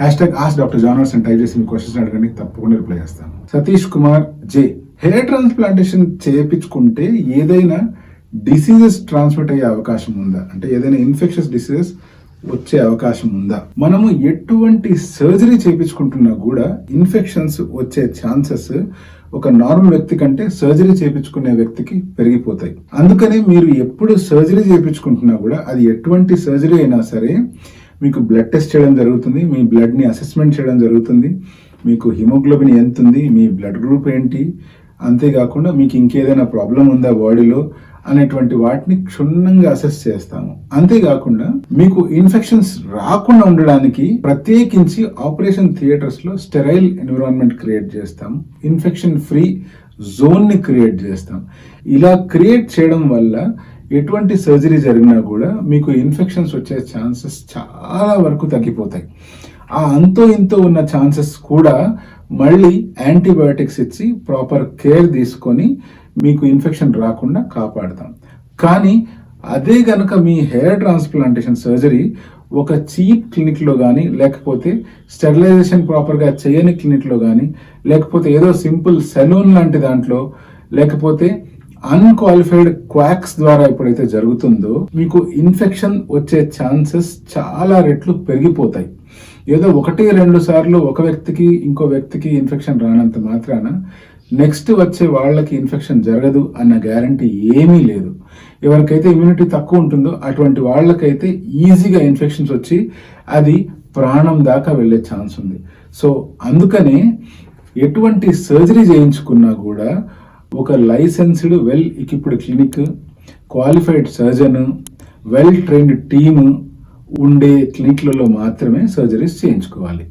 #AskDrJohnars అని type చేసి మీ questions అడగండి, తప్పకుండా రిప్లై చేస్తాను. సతీష్ కుమార్ జే, హెయిర్ ట్రాన్స్ప్లాంటేషన్ చేయించుకుంటే ఏదైనా డిసీజెస్ ట్రాన్స్మిట్ అయ్యే అవకాశం ఉందా, అంటే ఏదైనా ఇన్ఫెక్షన్స్ డిసీజెస్ వచ్చే అవకాశం ఉందా? మనము ఎటువంటి సర్జరీ చేయించుకుంటున్నా కూడా ఇన్ఫెక్షన్స్ వచ్చే ఛాన్సెస్ ఒక నార్మల్ వ్యక్తి కంటే సర్జరీ చేయించుకునే వ్యక్తికి పెరిగిపోతాయి. అందుకని మీరు ఎప్పుడు సర్జరీ చేయించుకుంటున్నా కూడా అది ఎటువంటి సర్జరీ అయినా సరే మీకు బ్లడ్ టెస్ట్ చేయడం జరుగుతుంది, మీ బ్లడ్ని అసెస్మెంట్ చేయడం జరుగుతుంది, మీకు హిమోగ్లోబిన్ ఎంత ఉంది, మీ బ్లడ్ గ్రూప్ ఏంటి, అంతేకాకుండా మీకు ఇంకేదైనా ప్రాబ్లం ఉందా బాడీలో అనేటువంటి వాటిని క్షుణ్ణంగా అసెస్ చేస్తాము. అంతేకాకుండా మీకు ఇన్ఫెక్షన్స్ రాకుండా ఉండడానికి ప్రత్యేకించి ఆపరేషన్ థియేటర్స్ లో స్టెరైల్ ఎన్విరాన్మెంట్ క్రియేట్ చేస్తాం, ఇన్ఫెక్షన్ ఫ్రీ జోన్ ని క్రియేట్ చేస్తాం. ఇలా క్రియేట్ చేయడం వల్ల ఎటువంటి సర్జరీ జరిగినా కూడా మీకు ఇన్ఫెక్షన్స్ వచ్చే ఛాన్సెస్ చాలా వరకు తగ్గిపోతాయి. ఆ అంతో ఇంతో ఉన్న ఛాన్సెస్ కూడా మళ్ళీ యాంటీబయాటిక్స్ ఇచ్చి ప్రాపర్ కేర్ తీసుకొని మీకు ఇన్ఫెక్షన్ రాకుండా కాపాడతాం. కానీ అదే గనక మీ హెయిర్ ట్రాన్స్ప్లాంటేషన్ సర్జరీ ఒక చీప్ క్లినిక్లో కానీ, లేకపోతే స్టెరిలైజేషన్ ప్రాపర్గా చేయని క్లినిక్లో కానీ, లేకపోతే ఏదో సింపుల్ సెలూన్ లాంటి దాంట్లో, లేకపోతే అన్క్వాలిఫైడ్ క్వాక్స్ ద్వారా ఎప్పుడైతే జరుగుతుందో మీకు ఇన్ఫెక్షన్ వచ్చే ఛాన్సెస్ చాలా రెట్లు పెరిగిపోతాయి. ఏదో 1-2 సార్లు ఒక వ్యక్తికి ఇంకో వ్యక్తికి ఇన్ఫెక్షన్ రానంత మాత్రాన నెక్స్ట్ వచ్చే వాళ్ళకి ఇన్ఫెక్షన్ జరగదు అన్న గ్యారంటీ ఏమీ లేదు. ఎవరికైతే ఇమ్యూనిటీ తక్కువ ఉంటుందో అటువంటి వాళ్ళకైతే ఈజీగా ఇన్ఫెక్షన్స్ వచ్చి అది ప్రాణం దాకా వెళ్ళే ఛాన్స్ ఉంది. సో అందుకనే ఎటువంటి సర్జరీ చేయించుకున్నా కూడా ఒక licensed well equipped clinic, qualified surgeon, well trained team ఉండే క్లినిక్లలో మాత్రమే సర్జరీస్ చేయించుకోవాలి.